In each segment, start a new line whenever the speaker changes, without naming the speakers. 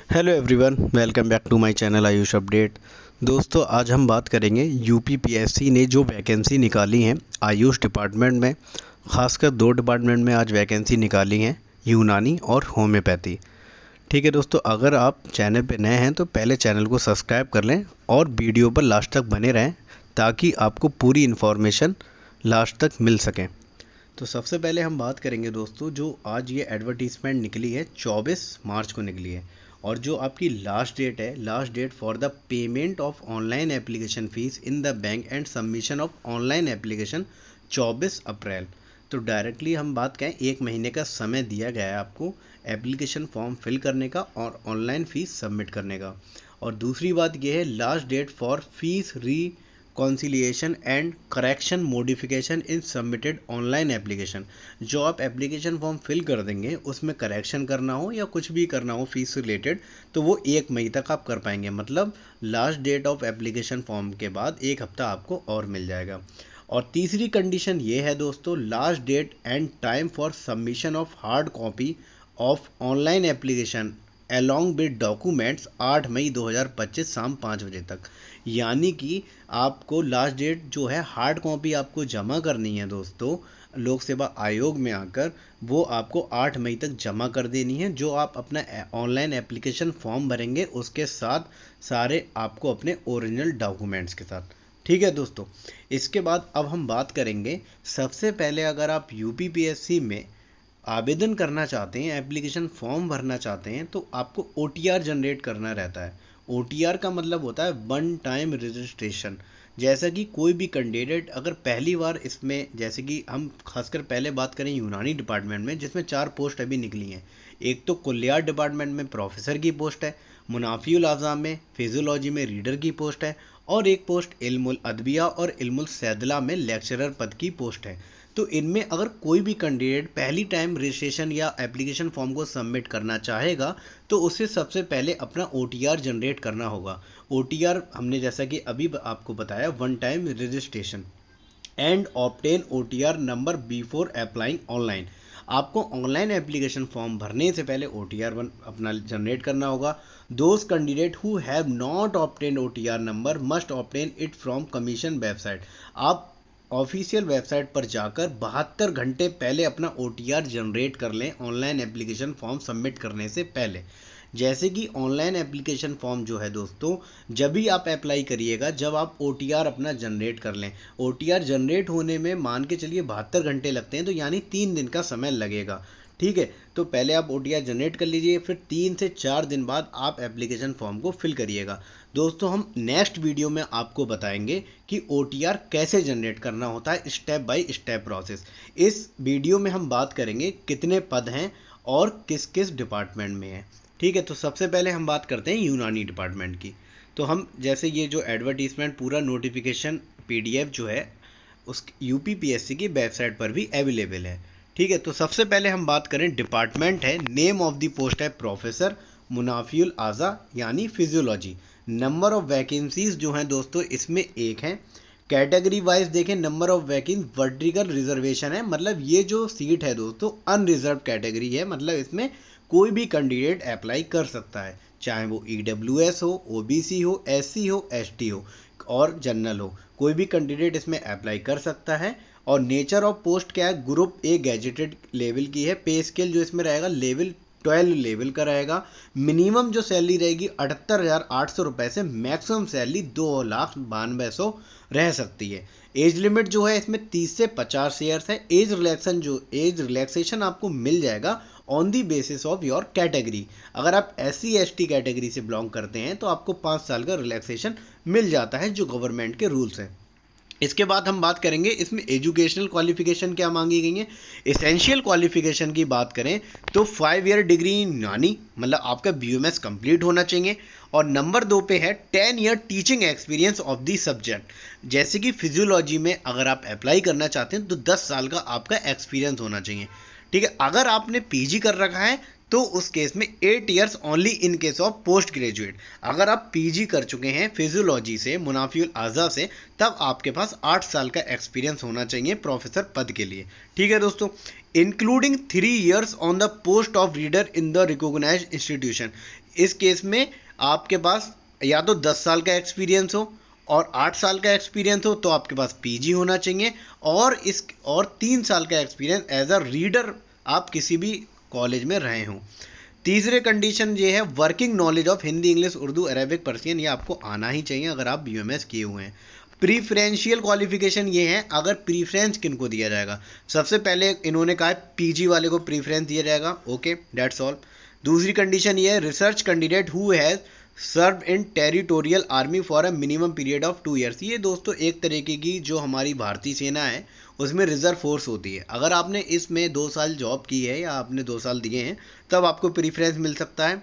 Hello everyone, welcome back to my channel Ayush update. दोस्तों, आज हम बात करेंगे यूपीपीएससी ने जो वैकेंसी निकाली हैं आयुष डिपार्टमेंट में। खासकर दो डिपार्टमेंट में आज वैकेंसी निकाली हैं, यूनानी और होम्योपैथी। ठीक है दोस्तों, अगर आप चैनल पे नए हैं तो पहले चैनल को सब्सक्राइब कर लें और वीडियो पर लास्ट तक बने रहें ताकि आपको पूरी इन्फॉर्मेशन लास्ट तक मिल सकें। तो सबसे पहले हम बात करेंगे दोस्तों, जो आज ये एडवर्टीज़मेंट निकली है 24 मार्च को निकली है, और जो आपकी लास्ट डेट है, last date for the payment of online application fees in the bank and submission of online application 24 April. तो डायरेक्टली हम बात करें, एक महीने का समय दिया गया है आपको एप्लीकेशन फॉर्म फिल करने का और ऑनलाइन फ़ीस सबमिट करने का। और दूसरी बात यह है, last date for fees conciliation and correction modification in submitted online application. जो आप एप्लीकेशन फॉर्म फिल कर देंगे उसमें करेक्शन करना हो या कुछ भी करना हो फीस रिलेटेड, तो वो 1 मई तक आप कर पाएंगे। मतलब last date of application form के बाद 1 हफ्ता आपको और मिल जाएगा। और तीसरी कंडीशन ये है दोस्तों, last date and time for submission of hard copy of online application along with documents 8 May 2025 शाम 5 बजे तक। यानी कि आपको लास्ट डेट जो है हार्ड कॉपी आपको जमा करनी है दोस्तों लोक सेवा आयोग में आकर, वो आपको 8 मई तक जमा कर देनी है। जो आप अपना ऑनलाइन एप्लीकेशन फॉर्म भरेंगे उसके साथ सारे आपको अपने ओरिजिनल डॉक्यूमेंट्स के साथ। ठीक है दोस्तों, इसके बाद अब हम बात करेंगे, सबसे पहले अगर आप यूपीपीएससी में आवेदन करना चाहते हैं, एप्लीकेशन फॉर्म भरना चाहते हैं, तो आपको ओटीआर जनरेट करना रहता है। ओटीआर का मतलब होता है वन टाइम रजिस्ट्रेशन। जैसा कि कोई भी कैंडिडेट अगर पहली बार इसमें, जैसे कि हम खासकर पहले बात करें यूनानी डिपार्टमेंट में, जिसमें 4 पोस्ट अभी निकली हैं। एक तो कुलियार डिपार्टमेंट में प्रोफेसर की पोस्ट है, मुनाफियुल आज़ाम में फिजियोलॉजी में रीडर की पोस्ट है, और एक पोस्ट इल्मुल अदबिया और इल्मुल सैदला में लेक्चरर पद की पोस्ट है। तो इनमें अगर कोई भी कैंडिडेट पहली टाइम रजिस्ट्रेशन या एप्लीकेशन फॉर्म को सबमिट करना चाहेगा तो उसे सबसे पहले अपना ओटीआर जनरेट करना होगा। ओटीआर हमने जैसा कि अभी आपको बताया, one time registration and obtain OTR number before applying online. आपको ऑनलाइन एप्लीकेशन फॉर्म भरने से पहले ओटीआर अपना जनरेट करना होगा। Those candidate who have not obtain OTR number must obtain it from commission website. आप ऑफिशियल वेबसाइट पर जाकर 72 घंटे पहले अपना ओटीआर जनरेट कर लें ऑनलाइन एप्लीकेशन फॉर्म सबमिट करने से पहले। जैसे कि ऑनलाइन एप्लीकेशन फॉर्म जो है दोस्तों, जब भी आप अप्लाई करिएगा, जब आप ओटीआर अपना जनरेट कर लें, ओटीआर जनरेट होने में मान के चलिए 72 घंटे लगते हैं, तो यानी 3 दिन का समय लगेगा। ठीक है, तो पहले आप ओटीआर जनरेट कर लीजिए, फिर 3 से 4 दिन बाद आप एप्लीकेशन फॉर्म को फिल करिएगा। दोस्तों, हम नेक्स्ट वीडियो में आपको बताएंगे कि ओटीआर कैसे जनरेट करना होता है, स्टेप बाय स्टेप प्रोसेस। इस वीडियो में हम बात करेंगे कितने पद हैं और किस किस डिपार्टमेंट में हैं। ठीक है, तो सबसे पहले हम बात करते हैं यूनानी डिपार्टमेंट की। तो हम जैसे ये जो एडवर्टीजमेंट पूरा नोटिफिकेशन पीडीएफ जो है उस यूपीपीएससी की वेबसाइट पर भी अवेलेबल है। ठीक है, तो सबसे पहले हम बात करें, डिपार्टमेंट है, नेम ऑफ द पोस्ट है प्रोफेसर मुनाफियुल आज़ा यानी फिजियोलॉजी। नंबर ऑफ वैकेंसीज जो हैं दोस्तों इसमें 1 है। कैटेगरी वाइज देखें, number of vacancy vertical reservation है, मतलब ये जो सीट है दोस्तों अनरिजर्व कैटेगरी है, मतलब इसमें कोई भी कैंडिडेट अप्लाई कर सकता है, चाहे वो ईडब्ल्यूएस हो, ओबीसी हो, एससी हो, एसटी हो और जनरल हो, कोई भी कैंडिडेट इसमें अप्लाई कर सकता है। और नेचर ऑफ पोस्ट क्या है, ग्रुप ए गैजेटेड लेवल की है। पे स्केल जो इसमें रहेगा लेवल 12 लेवल का रहेगा। मिनिमम जो सैलरी रहेगी 78,800 रुपये से मैक्सिमम सैलरी 2,92,100 रह सकती है। एज लिमिट जो है इसमें 30 से 50 ईयर्स है। एज रिलैक्सेशन आपको मिल जाएगा on the basis of your category. अगर आप SC ST कैटेगरी से बिलोंग करते हैं तो आपको 5 साल का रिलैक्सेशन मिल जाता है, जो गवर्नमेंट के रूल्स हैं। इसके बाद हम बात करेंगे इसमें एजुकेशनल क्वालिफिकेशन क्या मांगी गई है। एसेंशियल क्वालिफिकेशन की बात करें तो 5 ईयर डिग्री यानी मतलब आपका BUMS कंप्लीट होना चाहिए। और नंबर 2 पे है 10 year teaching experience of the subject. जैसे कि फिजियोलॉजी में अगर आप अप्लाई करना चाहते हैं तो 10 साल का आपका एक्सपीरियंस होना चाहिए। ठीक है, अगर आपने PG कर रखा है तो उस केस में 8 years only in case of post graduate. अगर आप PG कर चुके हैं फिजियोलॉजी से, मुनाफियुल आज़ा से, तब आपके पास 8 साल का एक्सपीरियंस होना चाहिए प्रोफेसर पद के लिए। ठीक है दोस्तों, including 3 years on the post of reader in the recognised institution. इस केस में आपके पास या तो 10 साल का एक्सपीरियंस हो और 8 साल का एक्सपीरियंस हो तो आपके पास पीजी होना चाहिए, और 3 साल का एक्सपीरियंस एज अ रीडर आप किसी भी कॉलेज में रहे हों। तीसरे कंडीशन ये है working knowledge of Hindi, English, Urdu, Arabic, Persian, ये आपको आना ही चाहिए अगर आप यूएमएस किए हुए हैं। प्रीफरेंशियल क्वालिफिकेशन ये है, अगर प्रीफरेंस किनको दिया जाएगा, सबसे पहले इन्होंने कहा है पीजी वाले को प्रीफरेंस दिया जाएगा, ओके दैट्स ऑल। दूसरी कंडीशन ये है research candidate who has serve in territorial army for a minimum period of 2 years। ये दोस्तों एक तरीके की जो हमारी भारतीय सेना है उसमें रिजर्व फोर्स होती है। अगर आपने इसमें 2 साल जॉब की है या आपने 2 साल दिए हैं तब आपको प्रीफरेंस मिल सकता है।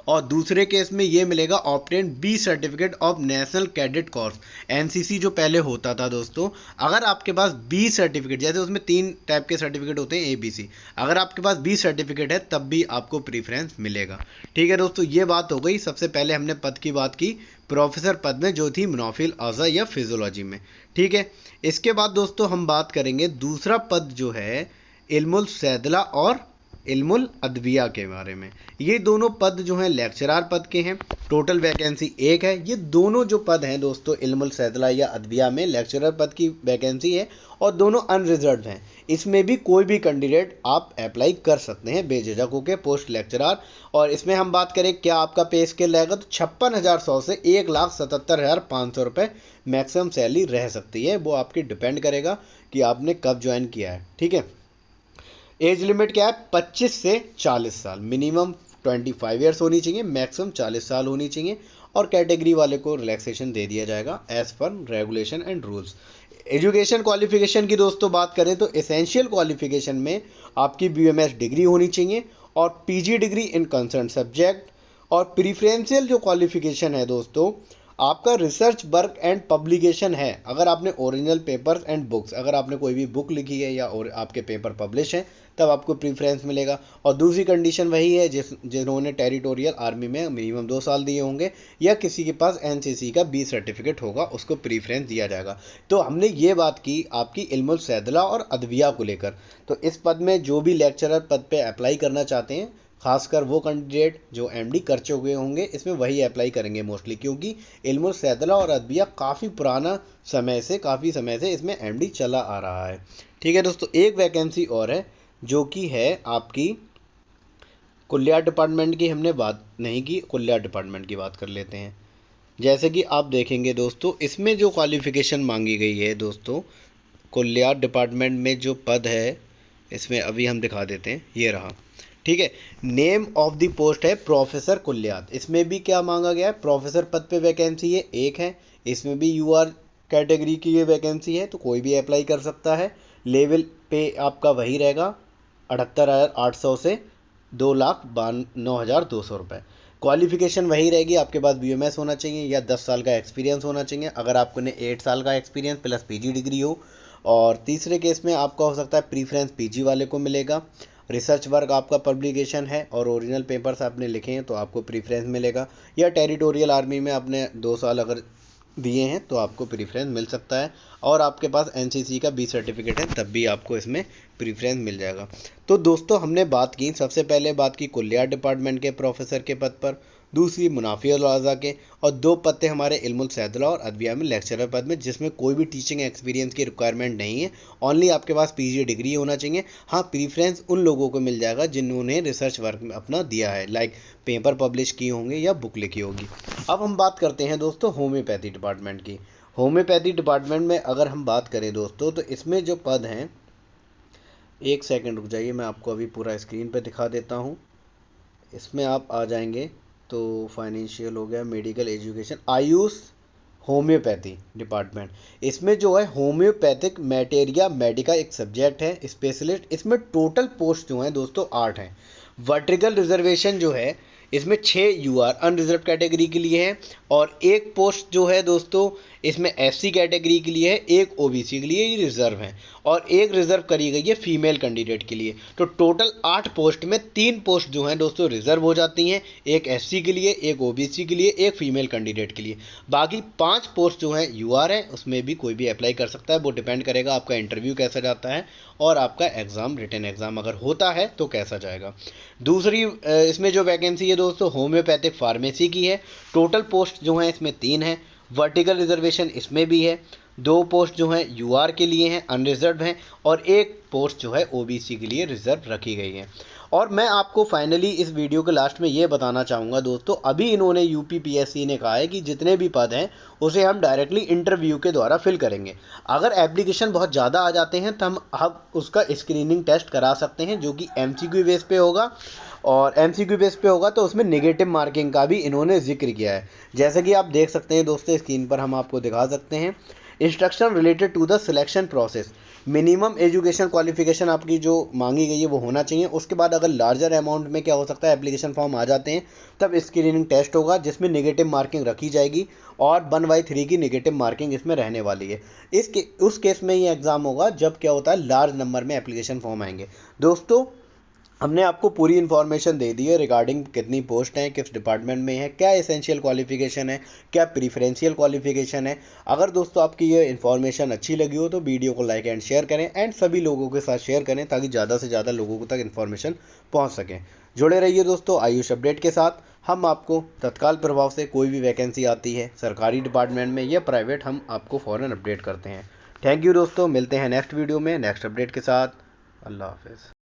और दूसरे केस में ये मिलेगा obtain B certificate of National Cadet Corps, NCC जो पहले होता था दोस्तों, अगर आपके पास बी सर्टिफिकेट, जैसे उसमें 3 टाइप के सर्टिफिकेट होते हैं एबीसी, अगर आपके पास बी सर्टिफिकेट है तब भी आपको प्रीफरेंस मिलेगा। ठीक है दोस्तों, ये बात हो गई। सबसे पहले हमने पद की बात की प्रोफेसर पद में जो थी मुनाफिल अज़ा या फिजियोलॉजी में। ठीक है, इसके बाद दोस्तों हम बात करेंगे दूसरा पद जो है इल्मुल सैदला और इल्मुल अदविया के बारे में। ये दोनों पद जो हैं लेक्चरार पद के हैं, टोटल वैकेंसी 1 है। ये दोनों जो पद हैं दोस्तों इल्मुल सैदला या अदविया में लेक्चरर पद की वैकेंसी है और दोनों अनरिजर्व हैं। इसमें भी कोई भी कैंडिडेट आप अप्लाई कर सकते हैं बेझिझक होकर पोस्ट लेक्चरार। और इसमें हम बात करें क्या आपका पे स्केल रहेगा तो 56,100 से 1,77,500 रुपये मैक्सिमम सैलरी रह सकती है। वो आपकी डिपेंड करेगा कि आपने कब ज्वाइन किया है। ठीक है, एज लिमिट क्या है 25 से 40 साल, मिनिमम 25 ईयर्स होनी चाहिए, मैक्सिमम 40 साल होनी चाहिए। और कैटेगरी वाले को रिलैक्सेशन दे दिया जाएगा as per regulation and rules. Education qualification की दोस्तों बात करें तो एसेंशियल क्वालिफिकेशन में आपकी बीएमएस डिग्री होनी चाहिए और PG degree in concern subject. और प्रीफरेंशियल जो क्वालिफिकेशन है दोस्तों आपका रिसर्च वर्क एंड पब्लिकेशन है। अगर आपने ओरिजिनल पेपर्स एंड बुक्स, अगर आपने कोई भी बुक लिखी है या और आपके पेपर पब्लिश हैं तब आपको प्रीफरेंस मिलेगा। और दूसरी कंडीशन वही है जिन्होंने टेरिटोरियल आर्मी में मिनिमम 2 साल दिए होंगे या किसी के पास एनसीसी का बी सर्टिफिकेट होगा उसको प्रीफरेंस दिया जाएगा। तो हमने ये बात की आपकी इल्मुल सैदला और अदविया को लेकर। तो इस पद में जो भी लेक्चरर पद पे अप्लाई करना चाहते हैं, खासकर वो कैंडिडेट जो एमडी कर चुके होंगे, इसमें वही अप्लाई करेंगे मोस्टली, क्योंकि इल्मुल सैदला और अदविया काफ़ी समय से इसमें एमडी चला आ रहा है। ठीक है दोस्तों, एक वैकेंसी और है जो कि है आपकी कुलिया डिपार्टमेंट की। हमने बात नहीं की, कुलिया डिपार्टमेंट की बात कर लेते हैं। जैसे कि आप देखेंगे दोस्तों इसमें जो क्वालिफिकेशन मांगी गई है दोस्तों कुलिया डिपार्टमेंट में जो पद है इसमें अभी हम दिखा देते हैं, ये रहा। ठीक है, नेम ऑफ द पोस्ट है प्रोफेसर कुलियात। इसमें भी क्या मांगा गया है, प्रोफेसर पद पे वैकेंसी है, एक है। इसमें भी यूआर कैटेगरी की ये वैकेंसी है तो कोई भी अप्लाई कर सकता है। लेवल पे आपका वही रहेगा 78,800 से 2,92,200 रुपये। क्वालिफिकेशन वही रहेगी, आपके पास बीएमएस होना चाहिए या 10 साल का एक्सपीरियंस होना चाहिए, अगर आपको ने 8 साल का एक्सपीरियंस प्लस पीजी डिग्री हो। और तीसरे केस में आपका हो सकता है प्रीफरेंस पीजी वाले को मिलेगा। रिसर्च वर्क आपका पब्लिकेशन है और ओरिजिनल पेपर्स आपने लिखे हैं तो आपको प्रीफरेंस मिलेगा। या टेरिटोरियल आर्मी में आपने 2 साल अगर दिए हैं तो आपको प्रीफरेंस मिल सकता है। और आपके पास एनसीसी का बी सर्टिफिकेट है तब भी आपको इसमें प्रीफरेंस मिल जाएगा। तो दोस्तों हमने बात की, सबसे पहले बात की कुलिया डिपार्टमेंट के प्रोफेसर के पद पर, दूसरी मुनाफिल अज़ा के, और 2 पद थे हमारे इल्मुल सैदला और अदविया में लेक्चरर पद में, जिसमें कोई भी टीचिंग एक्सपीरियंस की रिक्वायरमेंट नहीं है, ओनली आपके पास पीजी डिग्री होना चाहिए। हाँ, प्रीफरेंस उन लोगों को मिल जाएगा जिन्होंने रिसर्च वर्क में अपना दिया है, लाइक पेपर पब्लिश किए होंगे या बुक लिखी होगी। अब हम बात करते हैं दोस्तों होम्योपैथी डिपार्टमेंट की। होम्योपैथी डिपार्टमेंट में अगर हम बात करें दोस्तों तो इसमें जो पद हैं, एक सेकंड रुक जाइए, मैं आपको अभी पूरा स्क्रीन पे दिखा देता हूँ। इसमें आप आ जाएंगे तो फाइनेंशियल हो गया, medical education, Ayush homeopathy department. इसमें जो है होम्योपैथिक मैटेरिया मेडिका एक सब्जेक्ट है, स्पेशलिस्ट। इसमें टोटल पोस्ट जो हैं दोस्तों 8 हैं। वर्टिकल रिजर्वेशन जो है इसमें 6 यूआर अनरिजर्व कैटेगरी के लिए है और एक पोस्ट जो है दोस्तों इसमें एससी कैटेगरी के लिए है, एक ओबीसी के लिए ये रिजर्व है और एक रिजर्व करी गई है फीमेल कैंडिडेट के लिए। तो टोटल 8 पोस्ट में 3 पोस्ट जो हैं दोस्तों रिजर्व हो जाती हैं, एक एससी के लिए, एक ओबीसी के लिए, एक फीमेल कैंडिडेट के लिए। बाकी 5 पोस्ट जो हैं यूआर हैं, उसमें भी कोई भी अप्लाई कर सकता है। वो डिपेंड करेगा आपका इंटरव्यू कैसा जाता है और आपका एग्ज़ाम, रिटन एग्ज़ाम अगर होता है तो कैसा जाएगा। दूसरी इसमें जो वैकेंसी है दोस्तों होम्योपैथिक फार्मेसी की है। टोटल पोस्ट जो हैं इसमें 3 हैं। वर्टिकल रिजर्वेशन इसमें भी है। 2 पोस्ट जो हैं यूआर के लिए हैं, अनरिजर्व हैं, और एक पोस्ट जो है ओबीसी के लिए रिजर्व रखी गई है। और मैं आपको फाइनली इस वीडियो के लास्ट में ये बताना चाहूँगा दोस्तों, अभी इन्होंने यूपीपीएससी ने कहा है कि जितने भी पद हैं उसे हम डायरेक्टली इंटरव्यू के द्वारा फिल करेंगे। अगर एप्लीकेशन बहुत ज़्यादा आ जाते हैं तो हम उसका स्क्रीनिंग टेस्ट करा सकते हैं, जो कि एमसीक्यू बेस पे होगा। और एमसीक्यू बेस पे होगा तो उसमें नेगेटिव मार्किंग का भी इन्होंने जिक्र किया है। जैसे कि आप देख सकते हैं दोस्तों, स्क्रीन पर हम आपको दिखा सकते हैं। Instruction related to the selection process, minimum education qualification आपकी जो मांगी गई है वो होना चाहिए। उसके बाद अगर लार्जर अमाउंट में क्या हो सकता है, एप्लीकेशन फॉर्म आ जाते हैं, तब स्क्रीनिंग टेस्ट होगा जिसमें नेगेटिव मार्किंग रखी जाएगी और 1/3 की नेगेटिव मार्किंग इसमें रहने वाली है। उस केस में ये एग्ज़ाम होगा जब क्या होता है, लार्ज नंबर में एप्लीकेशन फॉर्म आएंगे। दोस्तों हमने आपको पूरी इन्फॉर्मेशन दे दी है रिगार्डिंग कितनी पोस्ट हैं, किस डिपार्टमेंट में है, क्या एसेंशियल क्वालिफिकेशन है, क्या प्रीफरेंशियल क्वालिफिकेशन है। अगर दोस्तों आपकी ये इन्फॉर्मेशन अच्छी लगी हो तो वीडियो को लाइक एंड शेयर करें एंड सभी लोगों के साथ शेयर करें ताकि ज़्यादा से ज़्यादा लोगों तक इन्फॉर्मेशन पहुँच सकें। जुड़े रहिए दोस्तों आयुष अपडेट के साथ। हम आपको तत्काल प्रभाव से कोई भी वैकेंसी आती है सरकारी डिपार्टमेंट में या प्राइवेट, हम आपको फ़ौरन अपडेट करते हैं। थैंक यू दोस्तों, मिलते हैं नेक्स्ट वीडियो में नेक्स्ट अपडेट के साथ। अल्लाह हाफिज़।